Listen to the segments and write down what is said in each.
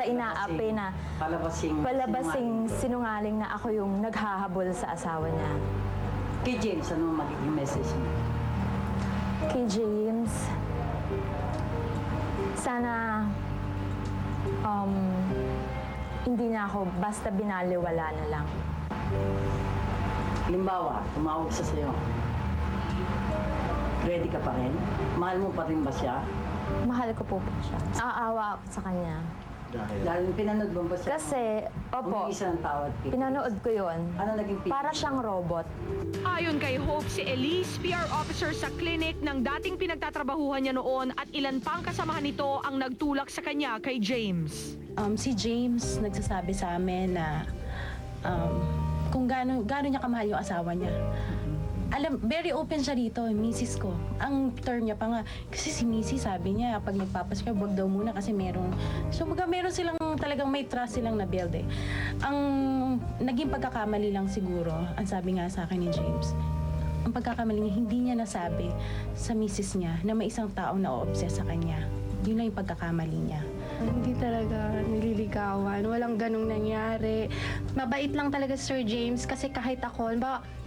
basta inaapi na palabasing sinungaling na ako yung naghahabol sa asawa niya. Kay James, ano magiging message mo? Kay James, sana hindi na ako basta binaliwala na lang. Halimbawa, tumawag siya sa'yo. Ready ka pa rin? Mahal mo pa rin ba siya? Mahal ko po siya. Aawa ako sa kanya. Dahil pinanood mo ba siya? Kasi, opo, Umiisa ng tawad kay. pinanood ko yun. Ano naging feedback? Para siyang robot. Ayon kay Hope, si Elise, PR officer sa clinic ng dating pinagtatrabahuhan niya noon at ilan pang kasamahan nito ang nagtulak sa kanya kay James. Si James nagsasabi sa amin na kung gaano niya kamahal yung asawa niya. Very open siya dito, misis ko. Ang term niya pa nga, kasi si misis sabi niya, pag nagpapasya, wag daw muna kasi meron. So meron silang talagang may trust silang na-build eh. Ang naging pagkakamali lang siguro, ang sabi nga sa akin ni James, ang pagkakamali niya, hindi niya nasabi sa misis niya na may isang taong na-obsess sa kanya. Yun lang yung pagkakamali niya. Hindi talaga nililigawan. Walang ganong nangyari. Mabait lang talaga si Sir James kasi kahit ako,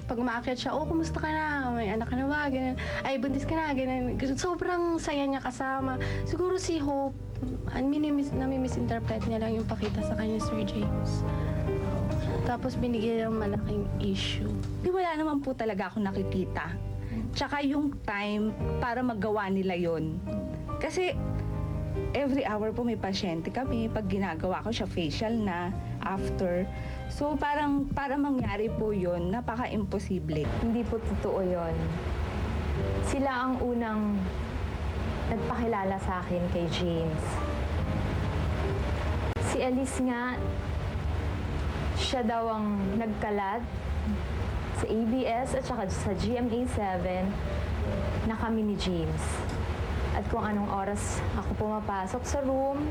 pag umaakyat siya, oh, kumusta ka na? May anak ka na ba? Ganun. Ay, buntis ka na? Ganun. Sobrang saya niya kasama. Siguro si Hope, nami-misinterpret niya lang yung pakita sa kanya, Sir James. Tapos binigyan ng malaking issue. Wala naman po talaga ako nakikita. Tsaka yung time para magawa nila yon. Kasi every hour po may pasyente kami. Pag ginagawa ko siya, facial na, after. So parang para mangyari po yun, napaka-imposible. Hindi po totoo yon. Sila ang unang nagpakilala sa akin kay James. Si Elise nga, siya daw ang nagkalat sa ABS at saka sa GMA7 na kami ni James. At kung anong oras ako pumapasok sa room,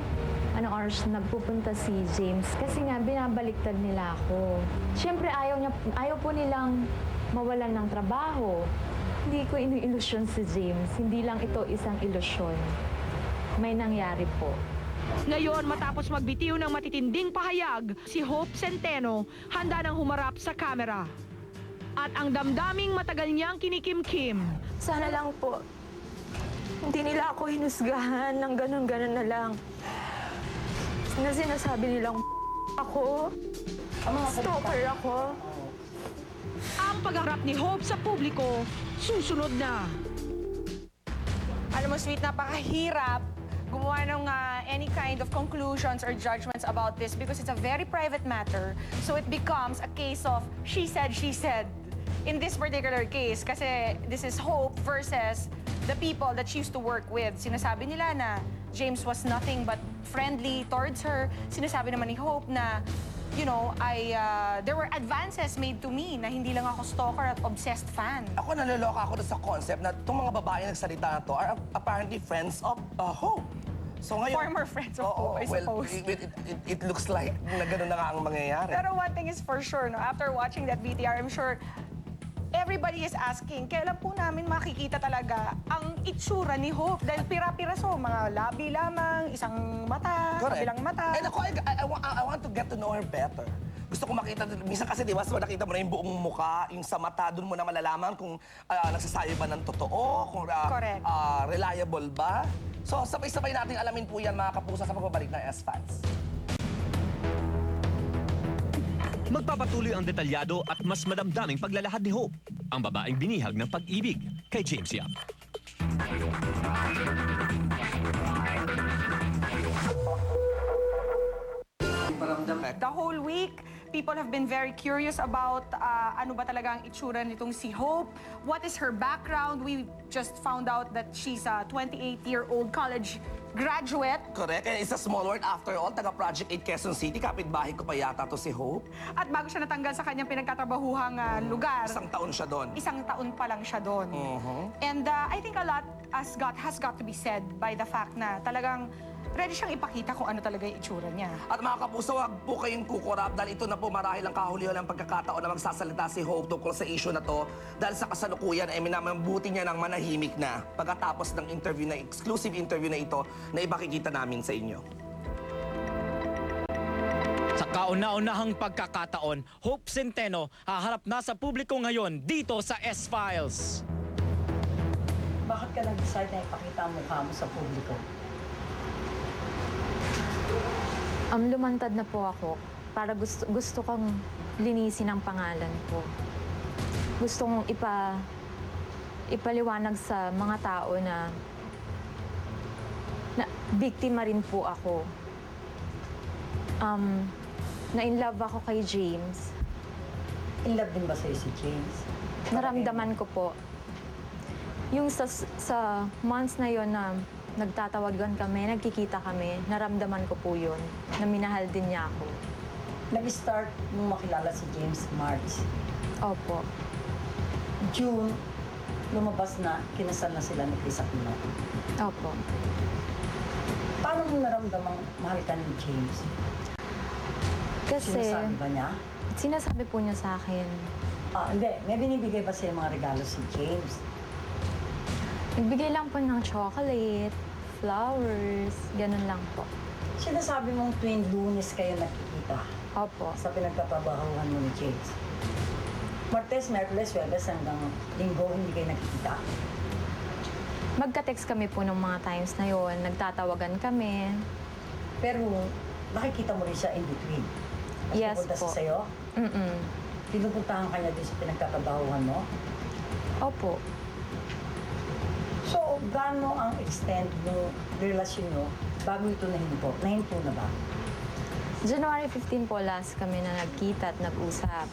anong oras nagpupunta si James. Kasi nga, binabaliktad nila ako. Siyempre, ayaw po nilang mawalan ng trabaho. Hindi ko iniilusyon si James. Hindi lang ito isang ilusyon. May nangyari po. Ngayon, matapos magbitiw ng matitinding pahayag, si Hope Centeno handa nang humarap sa kamera. At ang damdaming matagal niyang kinikimkim. Sana lang po, hindi nila ako hinusgahan ng ganun-ganun na lang. Na sinasabi nilang ako, stalker ako. Ang pagharap ni Hope sa publiko, susunod na. Alam mo, sweet, napakahirap gumawa ng any kind of conclusions or judgments about this because it's a very private matter. So it becomes a case of she said, in this particular case. Kasi this is Hope versus the people that she used to work with. Sinasabi nila na James was nothing but friendly towards her. Sinasabi naman ni Hope na, you know, there were advances made to me na hindi lang ako stalker at obsessed fan. Ako naloloka ako sa concept na itong mga babae nagsalita na to are apparently friends of Hope. So ngayon, Former friends of Hope, I suppose. It looks like na gano'n na nga ang mangyayari. Pero one thing is for sure, no, after watching that VTR, I'm sure everybody is asking, kailan po namin makikita talaga ang itsura ni Hope? Dahil pira-piraso, mga labi lamang, isang mata, kabilang mata. And ako, I want to get to know her better. Gusto ko makita, minsan kasi di ba, so nakita mo na yung buong muka, yung sa mata, doon mo na malalaman kung nagsasabi ba ng totoo, kung Correct. Reliable ba. So sabay-sabay natin alamin po yan mga kapusa sa pagbabalik ng S-Fans. Magpapatuloy ang detalyado at mas madamdaming paglalahad ni Hope, ang babaeng binihag ng pag-ibig kay James Yap. The whole week, people have been very curious about ano ba talaga ang itsura nitong si Hope. What is her background? We just found out that she's a 28-year-old college graduate. Correct. And it's a small world after all. Taga Project 8 Quezon City. Kapitbahay ko pa yata to si Hope. At bago siya natanggal sa kanyang pinagtatrabahuhang lugar, Isang taon siya doon. isang taon pa lang siya doon. And I think a lot has got to be said by the fact na talagang ready siyang ipakita kung ano talaga yung itsura niya. At mga kapuso, wag po kayong kukurap dahil ito na po marahil ang kahulihan ng pagkakataon na magsasalita si Hope tungkol sa issue na to dahil sa kasalukuyan ay minamambuti niya ng manahimik na pagkatapos ng interview na exclusive interview na ito na ipakikita namin sa inyo. Sa kauna-unahang pagkakataon, Hope Centeno haharap na sa publiko ngayon dito sa S-Files. Bakit ka nag-decide na ipakita ang mukha mo sa publiko? Lumantad na po ako para gusto kong linisin ang pangalan ko. Gusto kong ipaliwanag sa mga tao na biktima rin po ako. Na-in-love ako kay James. In love din ba sa'yo si James? Naramdaman ko po. Yung sa months na yon na nagtatawagan kami, nagkikita kami, naramdaman ko po yun, na minahal din niya ako. Nag-start nung makilala si James March. Opo. June, lumabas na, kinasal na sila ni Chris Aquino. Opo. Paano mo naramdamang mahal ka ni James? Kasi, Sinasabi ba niya? sinasabi po niya sa akin, Hindi. May binibigay ba siya mga regalo si James? nagbigay lang po ng chocolate, flowers, ganun lang po. Sinasabi mong tuwing Lunes kayo nakikita Opo. sa pinagtatrabahuhan mo ni James. Martes, Merkules, Webes hanggang Linggo hindi kayo nakikita. Magka-text kami po ng mga times na yon, nagtatawagan kami. Pero nakikita mo rin siya in between. Mas Yes pupunta po. siya sa'yo? Mm-mm. Pinupuntahan ka niya din sa pinagtatrabahuhan mo? Opo. So, gaano ang extent ng relasyon nyo bago ito nahinto? Nahinto na ba? January 15 po last kami na nagkita at nag-usap.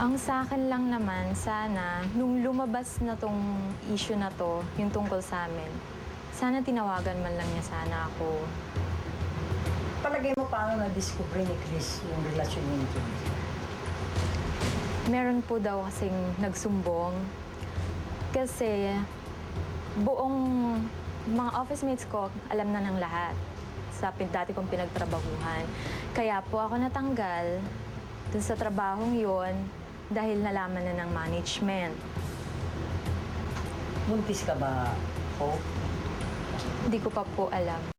Ang sa akin lang naman, sana, nung lumabas na tong issue na to, yung tungkol sa amin, sana tinawagan man lang niya sana ako. Palagay mo paano na-discover ni Chris yung relasyon niyo ni James? Meron po daw kasing nagsumbong. Kasi buong mga office mates ko, alam na ng lahat sa dati kong pinagtrabahuhan. Kaya po ako natanggal dun sa trabahong yon dahil nalaman na ng management. Buntis ka ba, Hope? Hindi ko pa po alam.